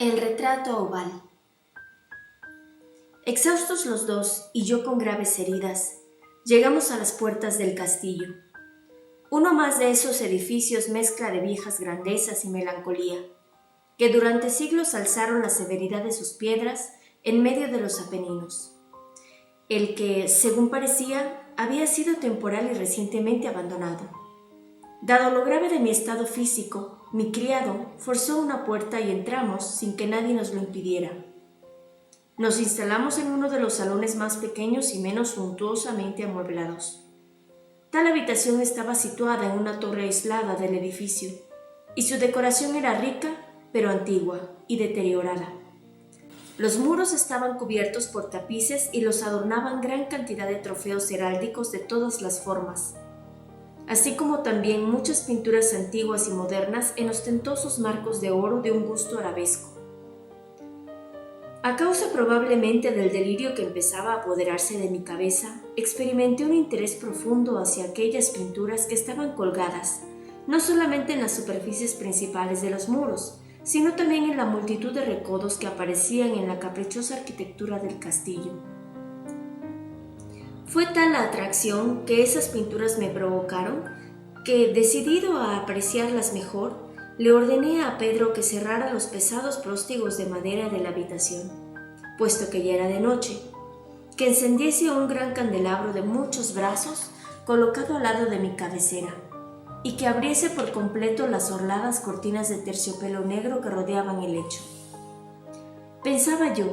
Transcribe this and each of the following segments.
El retrato oval. Exhaustos los dos y yo con graves heridas, llegamos a las puertas del castillo. Uno más de esos edificios mezcla de viejas grandezas y melancolía, que durante siglos alzaron la severidad de sus piedras en medio de los Apeninos. El que, según parecía, había sido temporal y recientemente abandonado. Dado lo grave de mi estado físico, mi criado forzó una puerta y entramos sin que nadie nos lo impidiera. Nos instalamos en uno de los salones más pequeños y menos suntuosamente amueblados. Tal habitación estaba situada en una torre aislada del edificio, y su decoración era rica, pero antigua y deteriorada. Los muros estaban cubiertos por tapices y los adornaban gran cantidad de trofeos heráldicos de todas las formas, así como también muchas pinturas antiguas y modernas en ostentosos marcos de oro de un gusto arabesco. A causa probablemente del delirio que empezaba a apoderarse de mi cabeza, experimenté un interés profundo hacia aquellas pinturas que estaban colgadas, no solamente en las superficies principales de los muros, sino también en la multitud de recodos que aparecían en la caprichosa arquitectura del castillo. Fue tal la atracción que esas pinturas me provocaron que, decidido a apreciarlas mejor, le ordené a Pedro que cerrara los pesados próstigos de madera de la habitación, puesto que ya era de noche, que encendiese un gran candelabro de muchos brazos colocado al lado de mi cabecera, y que abriese por completo las orladas cortinas de terciopelo negro que rodeaban el lecho. Pensaba yo,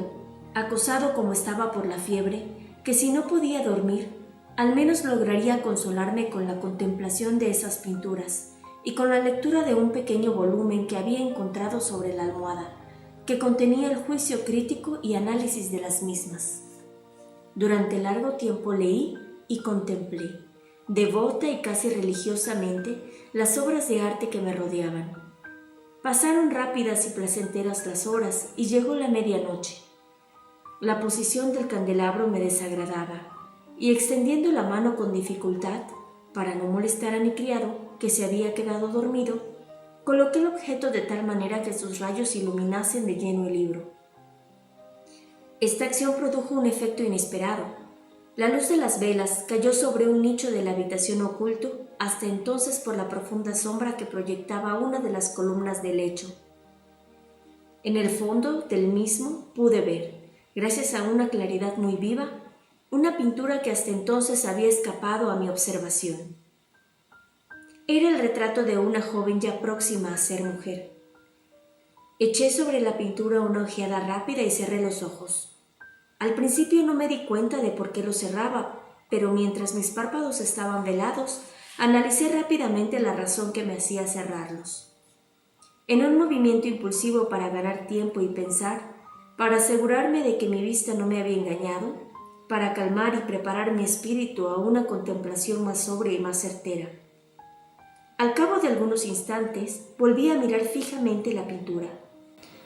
acosado como estaba por la fiebre, que si no podía dormir, al menos lograría consolarme con la contemplación de esas pinturas y con la lectura de un pequeño volumen que había encontrado sobre la almohada, que contenía el juicio crítico y análisis de las mismas. Durante largo tiempo leí y contemplé, devota y casi religiosamente, las obras de arte que me rodeaban. Pasaron rápidas y placenteras las horas y llegó la medianoche. La posición del candelabro me desagradaba, y extendiendo la mano con dificultad, para no molestar a mi criado, que se había quedado dormido, coloqué el objeto de tal manera que sus rayos iluminasen de lleno el libro. Esta acción produjo un efecto inesperado. La luz de las velas cayó sobre un nicho de la habitación oculto, hasta entonces por la profunda sombra que proyectaba una de las columnas del lecho. En el fondo del mismo pude ver, gracias a una claridad muy viva, una pintura que hasta entonces había escapado a mi observación. Era el retrato de una joven ya próxima a ser mujer. Eché sobre la pintura una ojeada rápida y cerré los ojos. Al principio no me di cuenta de por qué los cerraba, pero mientras mis párpados estaban velados, analicé rápidamente la razón que me hacía cerrarlos. En un movimiento impulsivo para ganar tiempo y pensar, para asegurarme de que mi vista no me había engañado, para calmar y preparar mi espíritu a una contemplación más sobria y más certera. Al cabo de algunos instantes, volví a mirar fijamente la pintura.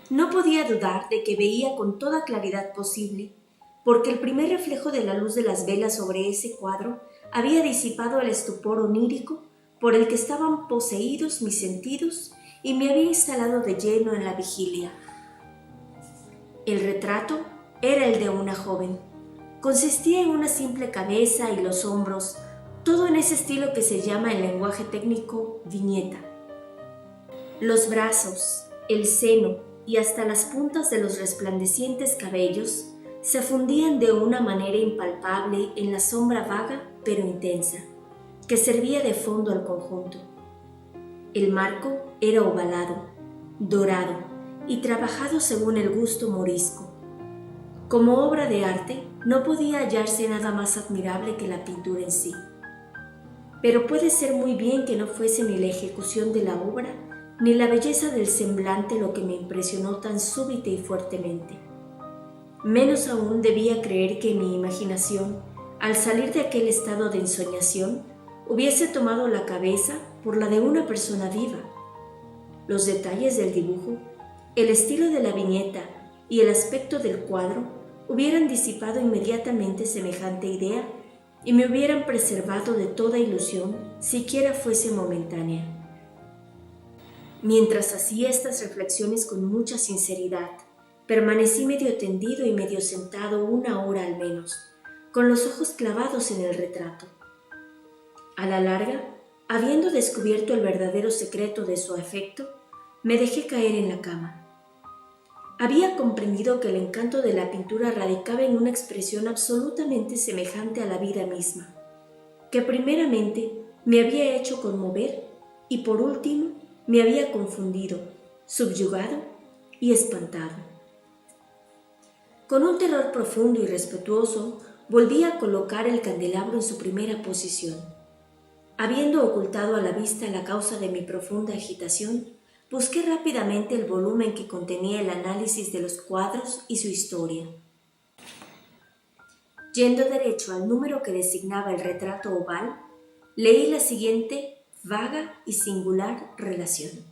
No podía dudar de que veía con toda claridad posible, porque el primer reflejo de la luz de las velas sobre ese cuadro había disipado el estupor onírico por el que estaban poseídos mis sentidos y me había instalado de lleno en la vigilia. El retrato era el de una joven. Consistía en una simple cabeza y los hombros, todo en ese estilo que se llama en lenguaje técnico viñeta. Los brazos, el seno y hasta las puntas de los resplandecientes cabellos se fundían de una manera impalpable en la sombra vaga pero intensa, que servía de fondo al conjunto. El marco era ovalado, dorado y trabajado según el gusto morisco. Como obra de arte, no podía hallarse nada más admirable que la pintura en sí. Pero puede ser muy bien que no fuese ni la ejecución de la obra, ni la belleza del semblante lo que me impresionó tan súbita y fuertemente. Menos aún debía creer que mi imaginación, al salir de aquel estado de ensoñación, hubiese tomado la cabeza por la de una persona viva. Los detalles del dibujo, el estilo de la viñeta y el aspecto del cuadro hubieran disipado inmediatamente semejante idea y me hubieran preservado de toda ilusión, siquiera fuese momentánea. Mientras hacía estas reflexiones con mucha sinceridad, permanecí medio tendido y medio sentado 1 hora al menos, con los ojos clavados en el retrato. A la larga, habiendo descubierto el verdadero secreto de su afecto, me dejé caer en la cama. Había comprendido que el encanto de la pintura radicaba en una expresión absolutamente semejante a la vida misma, que primeramente me había hecho conmover y por último me había confundido, subyugado y espantado. Con un terror profundo y respetuoso, volví a colocar el candelabro en su primera posición. Habiendo ocultado a la vista la causa de mi profunda agitación, busqué rápidamente el volumen que contenía el análisis de los cuadros y su historia. Yendo derecho al número que designaba el retrato oval, leí la siguiente vaga y singular relación.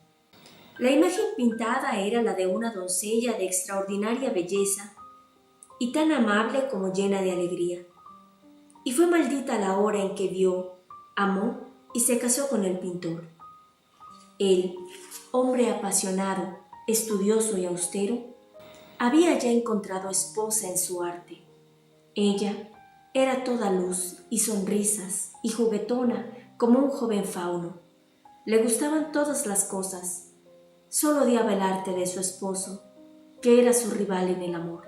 La imagen pintada era la de una doncella de extraordinaria belleza y tan amable como llena de alegría. Y fue maldita la hora en que vio, amó y se casó con el pintor. Él, hombre apasionado, estudioso y austero, había ya encontrado esposa en su arte. Ella era toda luz y sonrisas y juguetona como un joven fauno. Le gustaban todas las cosas. Solo odiaba el arte de su esposo, que era su rival en el amor.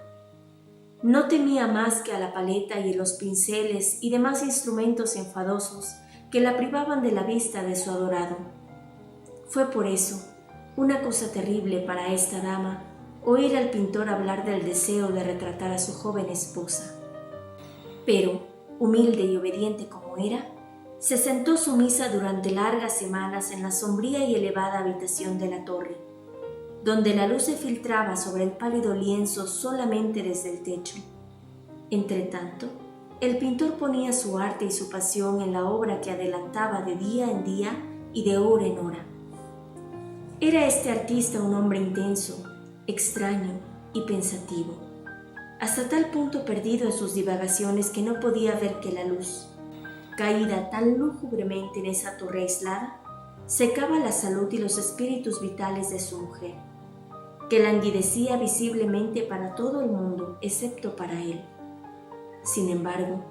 No temía más que a la paleta y los pinceles y demás instrumentos enfadosos que la privaban de la vista de su adorado. Fue por eso una cosa terrible para esta dama oír al pintor hablar del deseo de retratar a su joven esposa. Pero, humilde y obediente como era, se sentó sumisa durante largas semanas en la sombría y elevada habitación de la torre, donde la luz se filtraba sobre el pálido lienzo solamente desde el techo. Entretanto, el pintor ponía su arte y su pasión en la obra que adelantaba de día en día y de hora en hora. Era este artista un hombre intenso, extraño y pensativo, hasta tal punto perdido en sus divagaciones que no podía ver que la luz, caída tan lúgubremente en esa torre aislada, secaba la salud y los espíritus vitales de su mujer, que languidecía visiblemente para todo el mundo excepto para él. Sin embargo,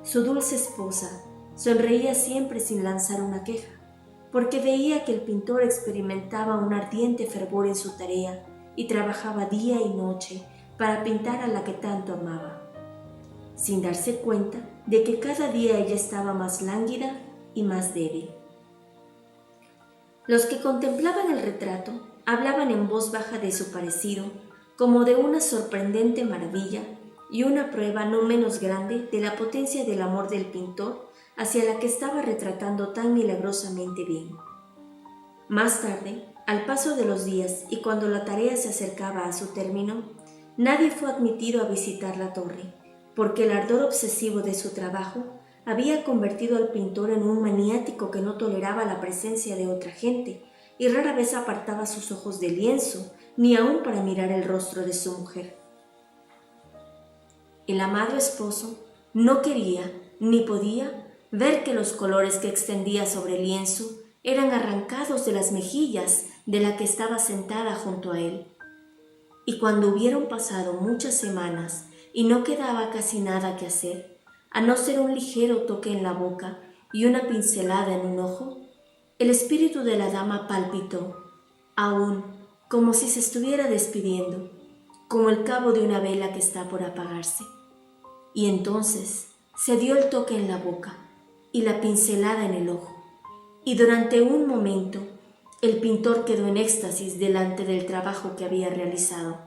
su dulce esposa sonreía siempre sin lanzar una queja, porque veía que el pintor experimentaba un ardiente fervor en su tarea y trabajaba día y noche para pintar a la que tanto amaba, sin darse cuenta de que cada día ella estaba más lánguida y más débil. Los que contemplaban el retrato hablaban en voz baja de su parecido, como de una sorprendente maravilla y una prueba no menos grande de la potencia del amor del pintor hacia la que estaba retratando tan milagrosamente bien. Más tarde, al paso de los días y cuando la tarea se acercaba a su término, nadie fue admitido a visitar la torre, porque el ardor obsesivo de su trabajo había convertido al pintor en un maniático que no toleraba la presencia de otra gente y rara vez apartaba sus ojos del lienzo, ni aun para mirar el rostro de su mujer. El amado esposo no quería ni podía ver que los colores que extendía sobre el lienzo eran arrancados de las mejillas de la que estaba sentada junto a él. Y cuando hubieron pasado muchas semanas y no quedaba casi nada que hacer, a no ser un ligero toque en la boca y una pincelada en un ojo, el espíritu de la dama palpitó, aún como si se estuviera despidiendo, como el cabo de una vela que está por apagarse. Y entonces se dio el toque en la boca y la pincelada en el ojo, y durante un momento el pintor quedó en éxtasis delante del trabajo que había realizado,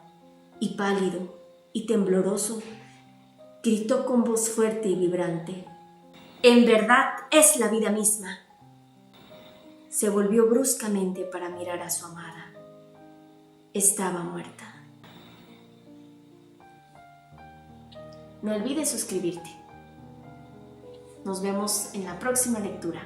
y pálido y tembloroso, gritó con voz fuerte y vibrante: «En verdad es la vida misma». Se volvió bruscamente para mirar a su amada. Estaba muerta. No olvides suscribirte. Nos vemos en la próxima lectura.